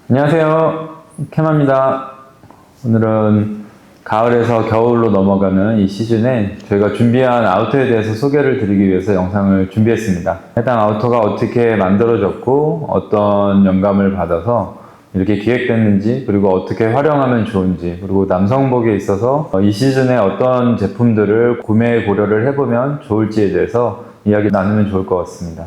안녕하세요, 캐마입니다. 오늘은 가을에서 겨울로 넘어가는 이 시즌에 저희가 준비한 아우터에 대해서 소개를 드리기 위해서 영상을 준비했습니다. 해당 아우터가 어떻게 만들어졌고 어떤 영감을 받아서 이렇게 기획됐는지, 그리고 어떻게 활용하면 좋은지, 그리고 남성복에 있어서 이 시즌에 어떤 제품들을 구매 고려를 해보면 좋을지에 대해서 이야기 나누면 좋을 것 같습니다.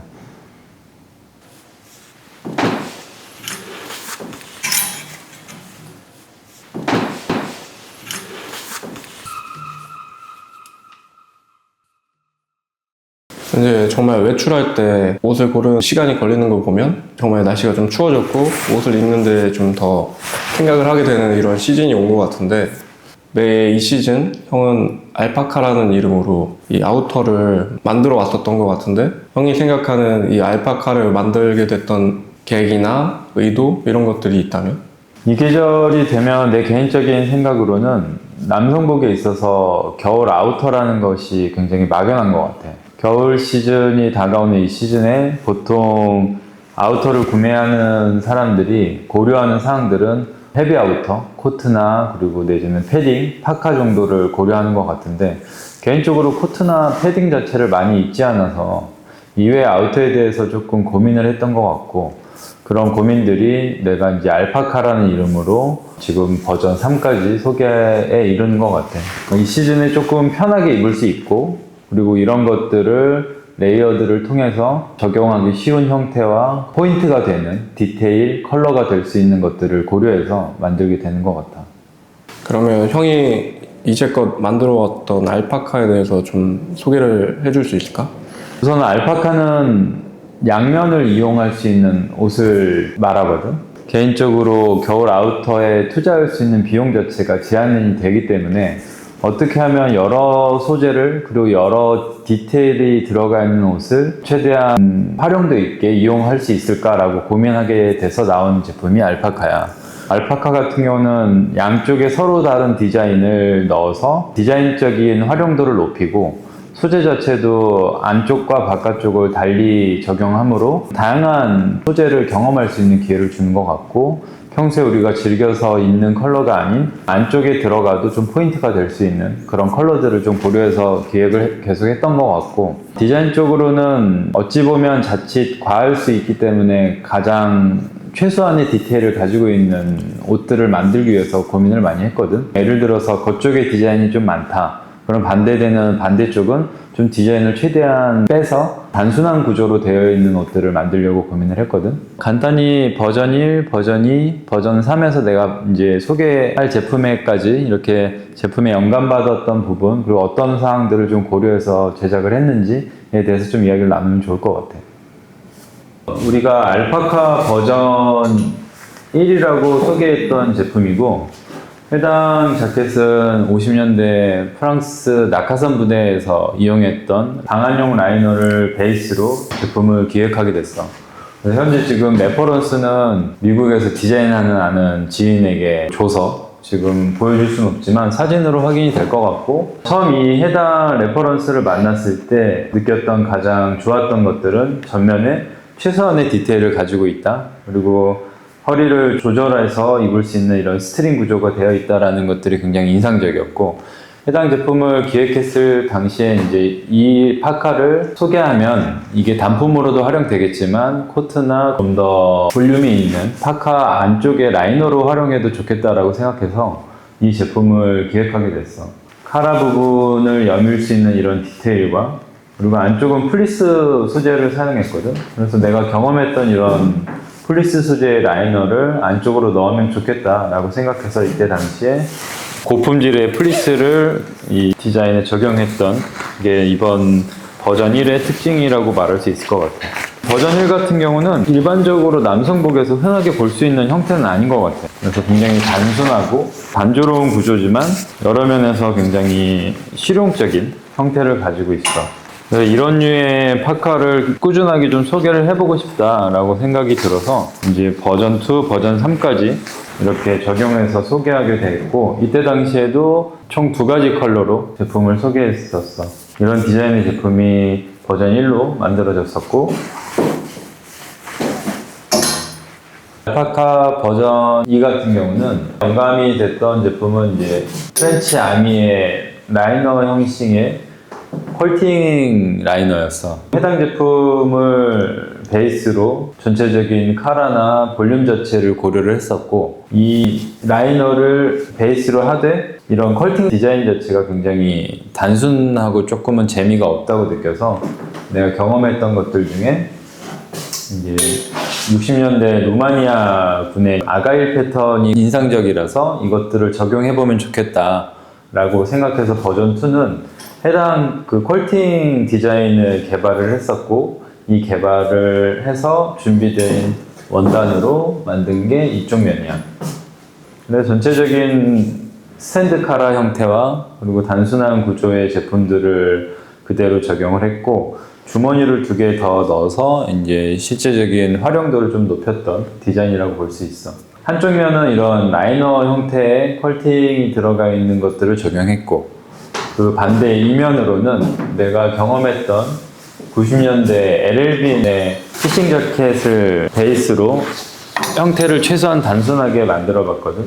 이제 정말 외출할 때 옷을 고르는 시간이 걸리는 걸 보면 정말 날씨가 좀 추워졌고 옷을 입는데 좀 더 생각을 하게 되는 이런 시즌이 온 것 같은데, 매 이 시즌 형은 알파카라는 이름으로 이 아우터를 만들어 왔었던 것 같은데, 형이 생각하는 이 알파카를 만들게 됐던 계획이나 의도 이런 것들이 있다면? 이 계절이 되면 내 개인적인 생각으로는 남성복에 있어서 겨울 아우터라는 것이 굉장히 막연한 것 같아. 겨울 시즌이 다가오는 이 시즌에 보통 아우터를 구매하는 사람들이 고려하는 사항들은 헤비 아우터, 코트나 그리고 내지는 패딩, 파카 정도를 고려하는 것 같은데, 개인적으로 코트나 패딩 자체를 많이 입지 않아서 이외의 아우터에 대해서 조금 고민을 했던 것 같고, 그런 고민들이 내가 이제 알파카라는 이름으로 지금 버전 3까지 소개에 이르는 것 같아. 이 시즌에 조금 편하게 입을 수 있고, 그리고 이런 것들을 레이어드를 통해서 적용하기 쉬운 형태와 포인트가 되는 디테일, 컬러가 될 수 있는 것들을 고려해서 만들게 되는 것 같아. 그러면 형이 이제껏 만들어 왔던 알파카에 대해서 좀 소개를 해줄 수 있을까? 우선 알파카는 양면을 이용할 수 있는 옷을 말하거든. 개인적으로 겨울 아우터에 투자할 수 있는 비용 자체가 제한이 되기 때문에 어떻게 하면 여러 소재를, 그리고 여러 디테일이 들어가 있는 옷을 최대한 활용도 있게 이용할 수 있을까라고 고민하게 돼서 나온 제품이 알파카야. 알파카 같은 경우는 양쪽에 서로 다른 디자인을 넣어서 디자인적인 활용도를 높이고, 소재 자체도 안쪽과 바깥쪽을 달리 적용하므로 다양한 소재를 경험할 수 있는 기회를 주는 것 같고, 평소에 우리가 즐겨서 입는 컬러가 아닌 안쪽에 들어가도 좀 포인트가 될 수 있는 그런 컬러들을 좀 고려해서 기획을 계속 했던 것 같고, 디자인적으로는 어찌 보면 자칫 과할 수 있기 때문에 가장 최소한의 디테일을 가지고 있는 옷들을 만들기 위해서 고민을 많이 했거든. 예를 들어서 그쪽에 디자인이 좀 많다, 그럼 반대되는 반대쪽은 좀 디자인을 최대한 빼서 단순한 구조로 되어 있는 옷들을 만들려고 고민을 했거든. 간단히 버전 1, 버전 2, 버전 3에서 내가 이제 소개할 제품에까지 이렇게 제품에 영감받았던 부분, 그리고 어떤 사항들을 좀 고려해서 제작을 했는지에 대해서 좀 이야기를 나누면 좋을 것 같아. 우리가 알파카 버전 1이라고 소개했던 제품이고, 해당 자켓은 50년대 프랑스 낙하산 부대에서 이용했던 방한용 라이너를 베이스로 제품을 기획하게 됐어. 그래서 현재 지금 레퍼런스는 미국에서 디자인하는 아는 지인에게 줘서 지금 보여줄 수는 없지만 사진으로 확인이 될 것 같고, 처음 이 해당 레퍼런스를 만났을 때 느꼈던 가장 좋았던 것들은 전면에 최소한의 디테일을 가지고 있다, 그리고 허리를 조절해서 입을 수 있는 이런 스트링 구조가 되어 있다는 것들이 굉장히 인상적이었고, 해당 제품을 기획했을 당시에 이제 이 파카를 소개하면 이게 단품으로도 활용되겠지만 코트나 좀 더 볼륨이 있는 파카 안쪽에 라이너로 활용해도 좋겠다라고 생각해서 이 제품을 기획하게 됐어. 카라 부분을 여밀 수 있는 이런 디테일과, 그리고 안쪽은 플리스 소재를 사용했거든. 그래서 내가 경험했던 이런 플리스 소재의 라이너를 안쪽으로 넣으면 좋겠다라고 생각해서 이때 당시에 고품질의 플리스를 이 디자인에 적용했던 게 이번 버전 1의 특징이라고 말할 수 있을 것 같아요. 버전 1 같은 경우는 일반적으로 남성복에서 흔하게 볼 수 있는 형태는 아닌 것 같아요. 그래서 굉장히 단순하고 단조로운 구조지만 여러 면에서 굉장히 실용적인 형태를 가지고 있어. 그래서 이런 류의 파카를 꾸준하게 좀 소개를 해보고 싶다라고 생각이 들어서 이제 버전 2, 버전 3까지 이렇게 적용해서 소개하게 됐고, 이때 당시에도 총 2가지 컬러로 제품을 소개했었어. 이런 디자인의 제품이 버전 1로 만들어졌었고, 알파카 버전 2 같은 경우는 영감이 됐던 제품은 이제 프렌치 아미의 라이너 형식의 퀄팅 라이너였어. 해당 제품을 베이스로 전체적인 카라나 볼륨 자체를 고려를 했었고, 이 라이너를 베이스로 하되 이런 컬팅 디자인 자체가 굉장히 단순하고 조금은 재미가 없다고 느껴서 내가 경험했던 것들 중에 이제 60년대 루마니아 군의 아가일 패턴이 인상적이라서 이것들을 적용해보면 좋겠다 라고 생각해서 버전 2는 해당 그 퀄팅 디자인을 개발을 했었고, 이 개발을 해서 준비된 원단으로 만든 게 이쪽 면이야. 근데 전체적인 스탠드 카라 형태와 그리고 단순한 구조의 제품들을 그대로 적용을 했고, 주머니를 2개 더 넣어서 이제 실제적인 활용도를 좀 높였던 디자인이라고 볼 수 있어. 한쪽 면은 이런 라이너 형태의 컬팅이 들어가 있는 것들을 적용했고, 그 반대 이면으로는 내가 경험했던 90년대 LLB의 피싱 자켓을 베이스로 형태를 최소한 단순하게 만들어 봤거든.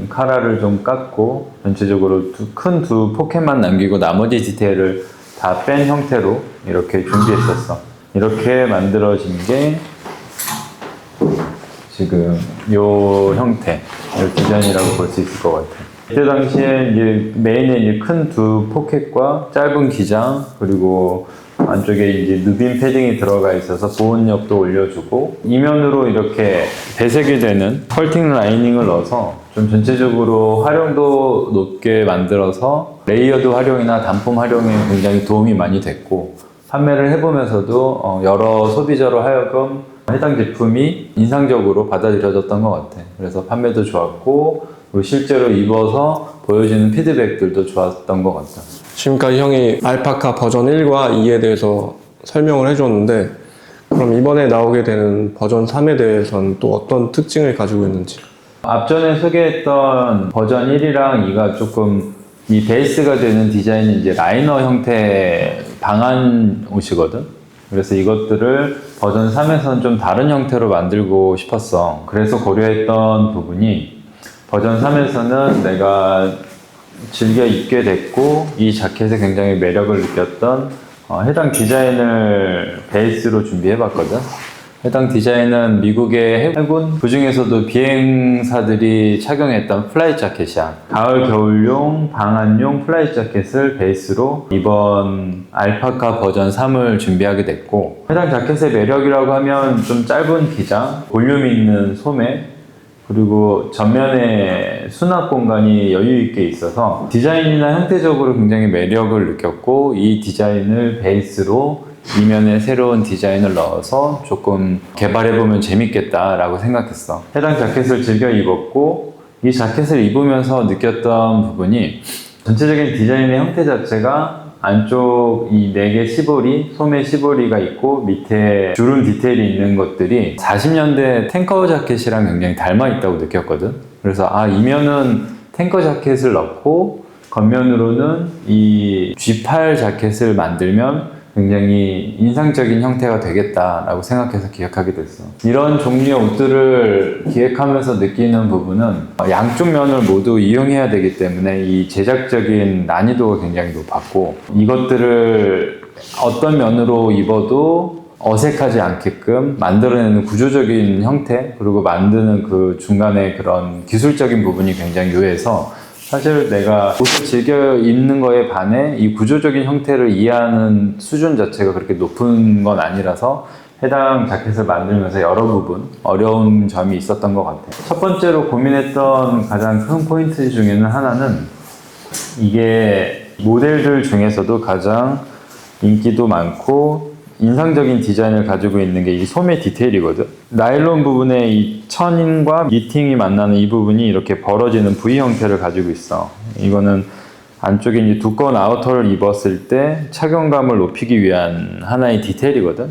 카라를 좀 깎고 전체적으로 큰 두 포켓만 남기고 나머지 디테일을 다 뺀 형태로 이렇게 준비했었어. 이렇게 만들어진 게 지금 요 형태, 요 디자인이라고 볼 수 있을 것 같아. 이때 당시에 이제 메인에 이제 큰 두 포켓과 짧은 기장, 그리고 안쪽에 이제 누빔 패딩이 들어가 있어서 보온력도 올려주고, 이면으로 이렇게 배색이 되는 컬팅 라이닝을 넣어서 좀 전체적으로 활용도 높게 만들어서 레이어드 활용이나 단품 활용에 굉장히 도움이 많이 됐고, 판매를 해보면서도 여러 소비자로 하여금 해당 제품이 인상적으로 받아들여졌던 것 같아. 그래서 판매도 좋았고, 그리고 실제로 입어서 보여지는 피드백들도 좋았던 것 같다. 지금까지 형이 알파카 버전 1과 2에 대해서 설명을 해줬는데, 그럼 이번에 나오게 되는 버전 3에 대해서는 또 어떤 특징을 가지고 있는지? 앞전에 소개했던 버전 1이랑 2가 조금 이 베이스가 되는 디자인이 이제 라이너 형태의 방한 옷이거든. 그래서 이것들을 버전 3에서는 좀 다른 형태로 만들고 싶었어. 그래서 고려했던 부분이, 버전 3에서는 내가 즐겨 입게 됐고 이 자켓에 굉장히 매력을 느꼈던 해당 디자인을 베이스로 준비해봤거든. 해당 디자인은 미국의 해군, 그 중에서도 비행사들이 착용했던 플라이 자켓이야. 가을 겨울용 방한용 플라이 자켓을 베이스로 이번 알파카 버전 3을 준비하게 됐고, 해당 자켓의 매력이라고 하면 좀 짧은 기장, 볼륨 있는 소매, 그리고 전면에 수납 공간이 여유 있게 있어서 디자인이나 형태적으로 굉장히 매력을 느꼈고, 이 디자인을 베이스로 이면에 새로운 디자인을 넣어서 조금 개발해보면 재밌겠다라고 생각했어. 해당 자켓을 즐겨 입었고, 이 자켓을 입으면서 느꼈던 부분이 전체적인 디자인의 형태 자체가 안쪽 이 4개 시보리, 소매 시보리가 있고 밑에 주름 디테일이 있는 것들이 40년대 탱커 자켓이랑 굉장히 닮아 있다고 느꼈거든. 그래서 이면은 탱커 자켓을 넣고 겉면으로는 이 G8 자켓을 만들면 굉장히 인상적인 형태가 되겠다라고 생각해서 기획하게 됐어. 이런 종류의 옷들을 기획하면서 느끼는 부분은 양쪽 면을 모두 이용해야 되기 때문에 이 제작적인 난이도가 굉장히 높았고, 이것들을 어떤 면으로 입어도 어색하지 않게끔 만들어내는 구조적인 형태, 그리고 만드는 그 중간에 그런 기술적인 부분이 굉장히 유해서, 사실 내가 옷을 즐겨 입는 거에 반해 이 구조적인 형태를 이해하는 수준 자체가 그렇게 높은 건 아니라서 해당 자켓을 만들면서 여러 부분 어려운 점이 있었던 것 같아요. 첫 번째로 고민했던 가장 큰 포인트 중에는 하나는, 이게 모델들 중에서도 가장 인기도 많고 인상적인 디자인을 가지고 있는 게 이 소매 디테일이거든. 나일론 부분에 이 천인과 니팅이 만나는 이 부분이 이렇게 벌어지는 V 형태를 가지고 있어. 이거는 안쪽에 이제 두꺼운 아우터를 입었을 때 착용감을 높이기 위한 하나의 디테일이거든.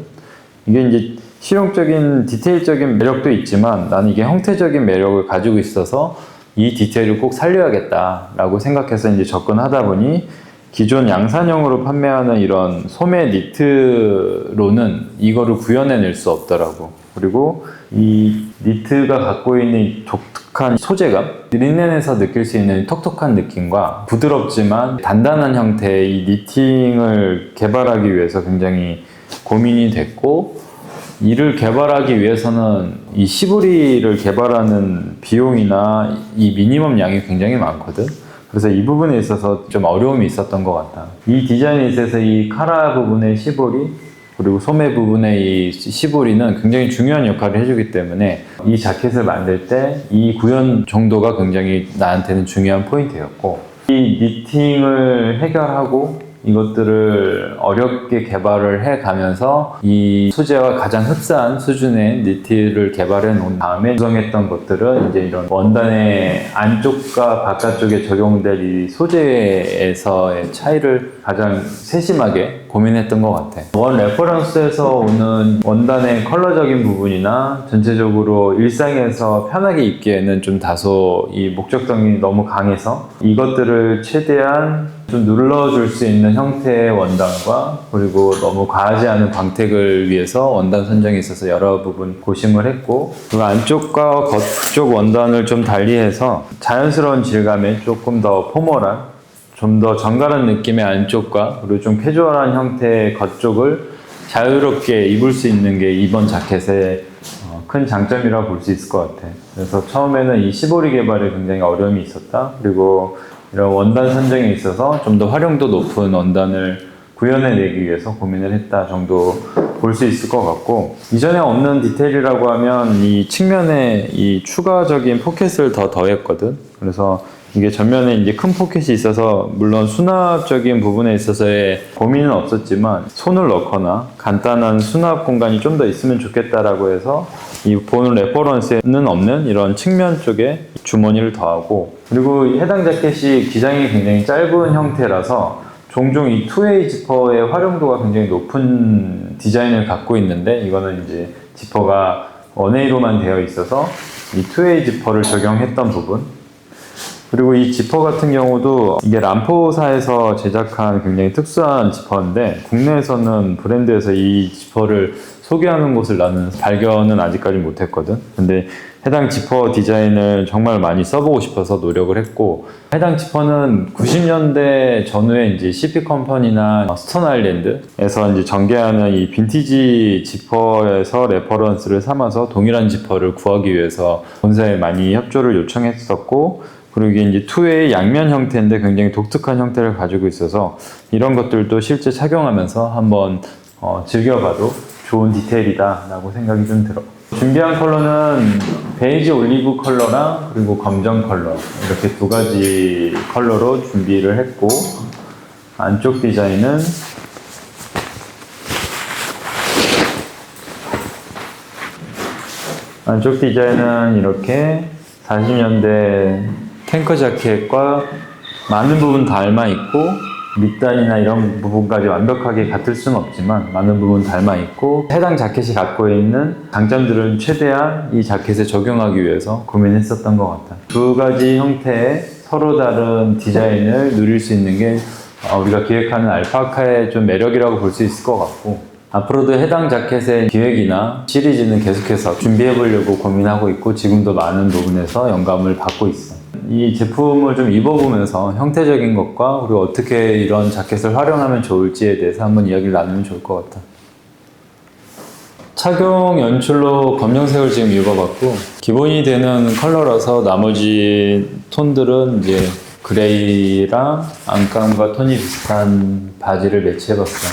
이게 이제 실용적인 디테일적인 매력도 있지만 나는 이게 형태적인 매력을 가지고 있어서 이 디테일을 꼭 살려야겠다라고 생각해서 이제 접근하다 보니, 기존 양산형으로 판매하는 이런 소매 니트로는 이거를 구현해낼 수 없더라고. 그리고 이 니트가 갖고 있는 이 독특한 소재감, 린넨에서 느낄 수 있는 톡톡한 느낌과 부드럽지만 단단한 형태의 이 니팅을 개발하기 위해서 굉장히 고민이 됐고, 이를 개발하기 위해서는 이 시보리를 개발하는 비용이나 이 미니멈 양이 굉장히 많거든. 그래서 이 부분에 있어서 좀 어려움이 있었던 것 같다. 이 디자인에 있어서 이 카라 부분의 시보리, 그리고 소매 부분의 이 시보리는 굉장히 중요한 역할을 해주기 때문에 이 자켓을 만들 때 이 구현 정도가 굉장히 나한테는 중요한 포인트였고, 이 니팅을 해결하고 이것들을 어렵게 개발을 해 가면서 이 소재와 가장 흡사한 수준의 니트를 개발해 놓은 다음에 구성했던 것들은 이제 이런 원단의 안쪽과 바깥쪽에 적용될 이 소재에서의 차이를 가장 세심하게 고민했던 것 같아. 원 레퍼런스에서 오는 원단의 컬러적인 부분이나 전체적으로 일상에서 편하게 입기에는 좀 다소 이 목적성이 너무 강해서 이것들을 최대한 좀 눌러줄 수 있는 형태의 원단과, 그리고 너무 과하지 않은 광택을 위해서 원단 선정에 있어서 여러 부분 고심을 했고, 그리고 안쪽과 겉쪽 원단을 좀 달리해서 자연스러운 질감의 조금 더 포멀한, 좀 더 정갈한 느낌의 안쪽과, 그리고 좀 캐주얼한 형태의 겉쪽을 자유롭게 입을 수 있는 게 이번 자켓의 큰 장점이라고 볼 수 있을 것 같아. 그래서 처음에는 이 시보리 개발에 굉장히 어려움이 있었다. 그리고 이런 원단 선정에 있어서 좀 더 활용도 높은 원단을 구현해내기 위해서 고민을 했다 정도 볼 수 있을 것 같고, 이전에 없는 디테일이라고 하면 이 측면에 이 추가적인 포켓을 더 더했거든. 그래서 이게 전면에 이제 큰 포켓이 있어서 물론 수납적인 부분에 있어서의 고민은 없었지만, 손을 넣거나 간단한 수납 공간이 좀 더 있으면 좋겠다라고 해서 이 본 레퍼런스에는 없는 이런 측면 쪽에 주머니를 더하고, 그리고 해당 자켓이 기장이 굉장히 짧은 형태라서 종종 이 투웨이 지퍼의 활용도가 굉장히 높은 디자인을 갖고 있는데, 이거는 이제 지퍼가 원웨이로만 되어 있어서 이 투웨이 지퍼를 적용했던 부분. 그리고 이 지퍼 같은 경우도 이게 람포사에서 제작한 굉장히 특수한 지퍼인데, 국내에서는 브랜드에서 이 지퍼를 소개하는 곳을 나는 발견은 아직까지 못했거든. 근데 해당 지퍼 디자인을 정말 많이 써보고 싶어서 노력을 했고, 해당 지퍼는 90년대 전후에 이제 CP 컴퍼니나 스톤 아일랜드에서 이제 전개하는 이 빈티지 지퍼에서 레퍼런스를 삼아서 동일한 지퍼를 구하기 위해서 본사에 많이 협조를 요청했었고, 그리고 이게 이제 투웨이 양면 형태인데 굉장히 독특한 형태를 가지고 있어서 이런 것들도 실제 착용하면서 한번 즐겨봐도 좋은 디테일이다 라고 생각이 좀 들어. 준비한 컬러는 베이지 올리브 컬러랑 그리고 검정 컬러, 이렇게 두 가지 컬러로 준비를 했고, 안쪽 디자인은 이렇게 40년대 탱커 자켓과 많은 부분 닮아 있고, 밑단이나 이런 부분까지 완벽하게 같을 수는 없지만 많은 부분 닮아 있고, 해당 자켓이 갖고 있는 장점들은 최대한 이 자켓에 적용하기 위해서 고민했었던 것 같아. 두 가지 형태의 서로 다른 디자인을 누릴 수 있는 게 우리가 기획하는 알파카의 좀 매력이라고 볼 수 있을 것 같고, 앞으로도 해당 자켓의 기획이나 시리즈는 계속해서 준비해 보려고 고민하고 있고, 지금도 많은 부분에서 영감을 받고 있어. 이 제품을 좀 입어보면서 형태적인 것과 그리고 어떻게 이런 자켓을 활용하면 좋을지에 대해서 한번 이야기를 나누면 좋을 것 같아. 착용 연출로 검정색을 지금 입어봤고, 기본이 되는 컬러라서 나머지 톤들은 이제 그레이랑 안감과 톤이 비슷한 바지를 매치해봤어요.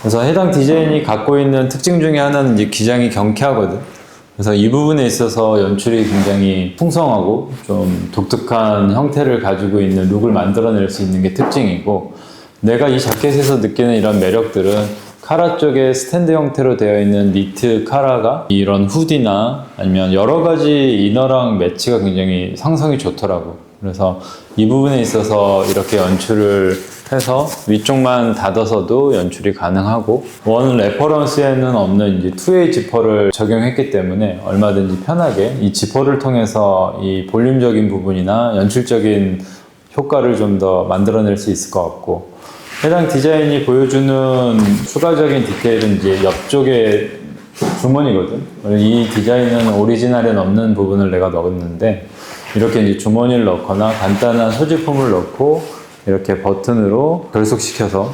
그래서 해당 디자인이 갖고 있는 특징 중에 하나는 이제 기장이 경쾌하거든. 그래서 이 부분에 있어서 연출이 굉장히 풍성하고 좀 독특한 형태를 가지고 있는 룩을 만들어낼 수 있는 게 특징이고, 내가 이 자켓에서 느끼는 이런 매력들은 카라 쪽에 스탠드 형태로 되어 있는 니트 카라가 이런 후디나 아니면 여러 가지 이너랑 매치가 굉장히 상성이 좋더라고. 그래서 이 부분에 있어서 이렇게 연출을 해서 위쪽만 닫아서도 연출이 가능하고, 원 레퍼런스에는 없는 이제 투웨이 지퍼를 적용했기 때문에 얼마든지 편하게 이 지퍼를 통해서 이 볼륨적인 부분이나 연출적인 효과를 좀 더 만들어낼 수 있을 것 같고, 해당 디자인이 보여주는 추가적인 디테일은 이제 옆쪽에 주머니거든. 이 디자인은 오리지널에 없는 부분을 내가 넣었는데 이렇게 이제 주머니를 넣거나 간단한 소지품을 넣고 이렇게 버튼으로 결속시켜서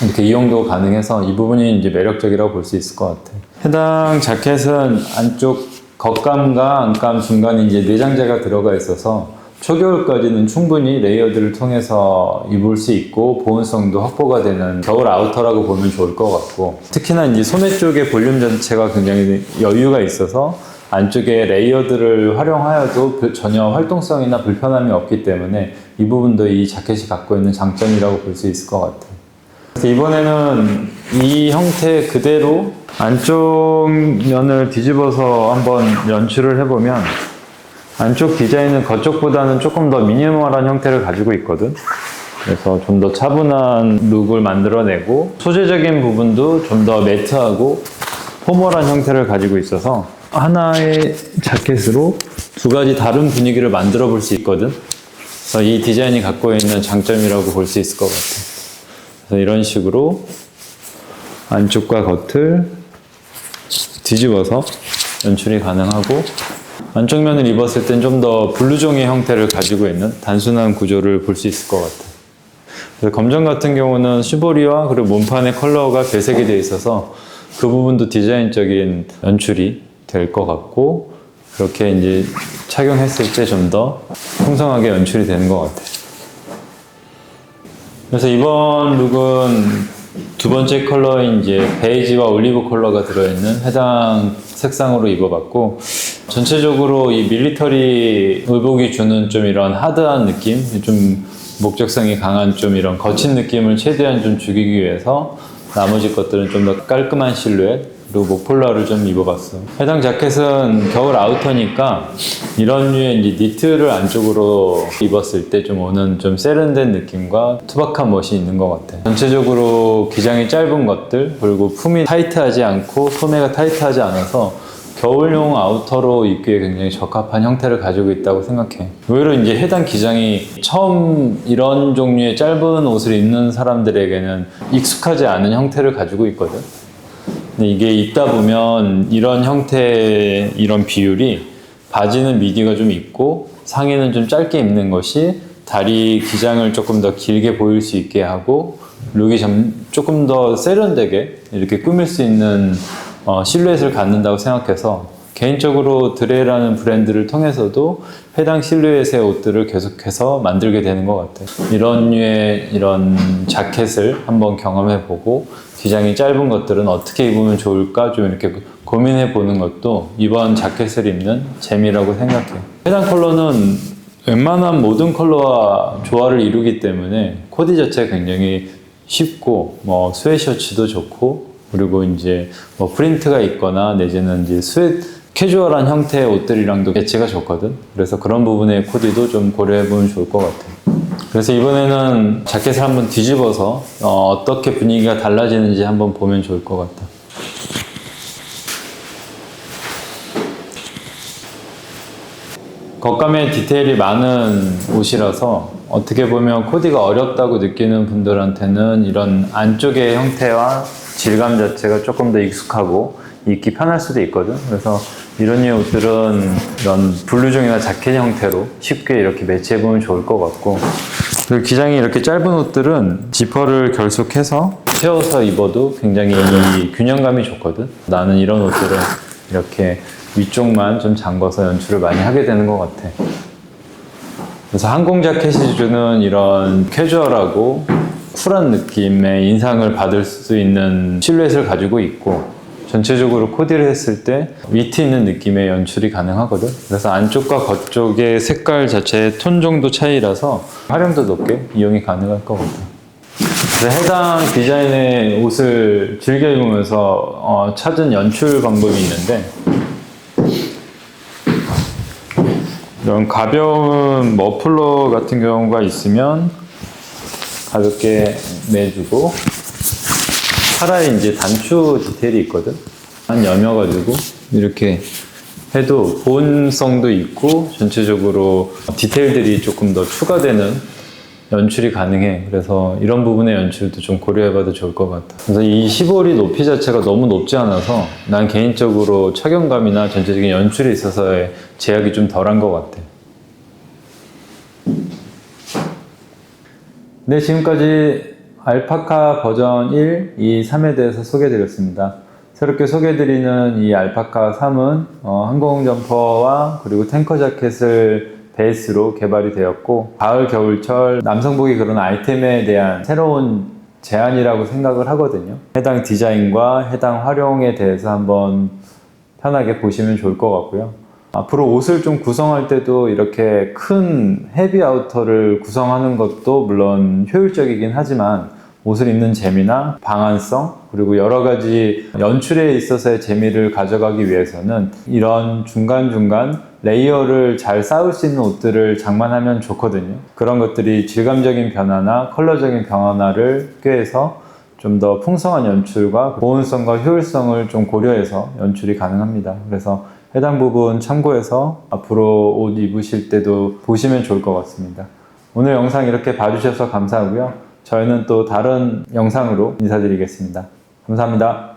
이렇게 이용도 가능해서 이 부분이 이제 매력적이라고 볼 수 있을 것 같아. 해당 자켓은 안쪽 겉감과 안감 중간에 이제 내장재가 들어가 있어서 초겨울까지는 충분히 레이어드를 통해서 입을 수 있고 보온성도 확보가 되는 겨울 아우터라고 보면 좋을 것 같고, 특히나 이제 소매 쪽의 볼륨 자체가 굉장히 여유가 있어서 안쪽에 레이어드를 활용하여도 전혀 활동성이나 불편함이 없기 때문에 이 부분도 이 자켓이 갖고 있는 장점이라고 볼 수 있을 것 같아요. 그래서 이번에는 이 형태 그대로 안쪽 면을 뒤집어서 한번 연출을 해보면 안쪽 디자인은 겉쪽보다는 조금 더 미니멀한 형태를 가지고 있거든. 그래서 좀 더 차분한 룩을 만들어내고 소재적인 부분도 좀 더 매트하고 포멀한 형태를 가지고 있어서 하나의 자켓으로 두 가지 다른 분위기를 만들어 볼 수 있거든. 그래서 이 디자인이 갖고 있는 장점이라고 볼 수 있을 것 같아. 그래서 이런 식으로 안쪽과 겉을 뒤집어서 연출이 가능하고, 안쪽 면을 입었을 땐 좀 더 블루종의 형태를 가지고 있는 단순한 구조를 볼 수 있을 것 같아요. 그래서 검정 같은 경우는 시보리와 그리고 몸판의 컬러가 배색이 되어 있어서 그 부분도 디자인적인 연출이 될 것 같고, 그렇게 이제 착용했을 때 좀 더 풍성하게 연출이 되는 것 같아요. 그래서 이번 룩은 두 번째 컬러인 이제 베이지와 올리브 컬러가 들어있는 해당 색상으로 입어봤고, 전체적으로 이 밀리터리 의복이 주는 좀 이런 하드한 느낌, 좀 목적성이 강한 좀 이런 거친 느낌을 최대한 좀 죽이기 위해서 나머지 것들은 좀 더 깔끔한 실루엣, 그리고 목폴라를 좀 입어봤어. 해당 자켓은 겨울 아우터니까 이런 류의 이제 니트를 안쪽으로 입었을 때 좀 오는 좀 세련된 느낌과 투박한 멋이 있는 것 같아. 전체적으로 기장이 짧은 것들, 그리고 품이 타이트하지 않고 소매가 타이트하지 않아서 겨울용 아우터로 입기에 굉장히 적합한 형태를 가지고 있다고 생각해. 의외로 이제 해당 기장이 처음 이런 종류의 짧은 옷을 입는 사람들에게는 익숙하지 않은 형태를 가지고 있거든. 근데 이게 입다 보면 이런 형태, 이런 비율이 바지는 미디가 좀 있고 상의는 좀 짧게 입는 것이 다리 기장을 조금 더 길게 보일 수 있게 하고 룩이 조금 더 세련되게 이렇게 꾸밀 수 있는 실루엣을 갖는다고 생각해서, 개인적으로 드레라는 브랜드를 통해서도 해당 실루엣의 옷들을 계속해서 만들게 되는 것 같아요. 이런 류의 이런 자켓을 한번 경험해보고 기장이 짧은 것들은 어떻게 입으면 좋을까 좀 이렇게 고민해보는 것도 이번 자켓을 입는 재미라고 생각해요. 해당 컬러는 웬만한 모든 컬러와 조화를 이루기 때문에 코디 자체가 굉장히 쉽고, 스웨셔츠도 좋고, 그리고 이제 프린트가 있거나 내지는 이제 캐주얼한 형태의 옷들이랑도 매치가 좋거든. 그래서 그런 부분의 코디도 좀 고려해보면 좋을 것 같아요. 그래서 이번에는 자켓을 한번 뒤집어서 어떻게 분위기가 달라지는지 한번 보면 좋을 것 같아. 겉감에 디테일이 많은 옷이라서 어떻게 보면 코디가 어렵다고 느끼는 분들한테는 이런 안쪽의 형태와 질감 자체가 조금 더 익숙하고 입기 편할 수도 있거든. 그래서 이런 류의 옷들은 이런 블루종이나 자켓 형태로 쉽게 이렇게 매치해보면 좋을 것 같고, 그리고 기장이 이렇게 짧은 옷들은 지퍼를 결속해서 세워서 입어도 굉장히 이 균형감이 좋거든. 나는 이런 옷들은 이렇게 위쪽만 좀 잠궈서 연출을 많이 하게 되는 것 같아. 그래서 항공 자켓이 주는 이런 캐주얼하고 쿨한 느낌의 인상을 받을 수 있는 실루엣을 가지고 있고, 전체적으로 코디를 했을 때 위트 있는 느낌의 연출이 가능하거든. 그래서 안쪽과 겉쪽의 색깔 자체의 톤 정도 차이라서 활용도 높게 이용이 가능할 것 같아. 그래서 해당 디자인의 옷을 즐겨 입으면서 찾은 연출 방법이 있는데, 이런 가벼운 머플러 같은 경우가 있으면 가볍게 내주고, 카라에 이제 단추 디테일이 있거든. 한 여며가지고 이렇게 해도 보온성도 있고 전체적으로 디테일들이 조금 더 추가되는 연출이 가능해. 그래서 이런 부분의 연출도 좀 고려해봐도 좋을 것 같아. 그래서 이 15리 높이 자체가 너무 높지 않아서 난 개인적으로 착용감이나 전체적인 연출에 있어서의 제약이 좀 덜한 것 같아. 네, 지금까지 알파카 버전 1, 2, 3에 대해서 소개해드렸습니다. 새롭게 소개해드리는 이 알파카 3은 항공 점퍼와 그리고 탱커 자켓을 베이스로 개발이 되었고, 가을 겨울철 남성복이 그런 아이템에 대한 새로운 제안이라고 생각을 하거든요. 해당 디자인과 해당 활용에 대해서 한번 편하게 보시면 좋을 것 같고요. 앞으로 옷을 좀 구성할 때도 이렇게 큰 헤비 아우터를 구성하는 것도 물론 효율적이긴 하지만 옷을 입는 재미나 방한성 그리고 여러 가지 연출에 있어서의 재미를 가져가기 위해서는 이런 중간중간 레이어를 잘 쌓을 수 있는 옷들을 장만하면 좋거든요. 그런 것들이 질감적인 변화나 컬러적인 변화를 꾀해서 좀 더 풍성한 연출과 보온성과 효율성을 좀 고려해서 연출이 가능합니다. 그래서 해당 부분 참고해서 앞으로 옷 입으실 때도 보시면 좋을 것 같습니다. 오늘 영상 이렇게 봐주셔서 감사하고요. 저희는 또 다른 영상으로 인사드리겠습니다. 감사합니다.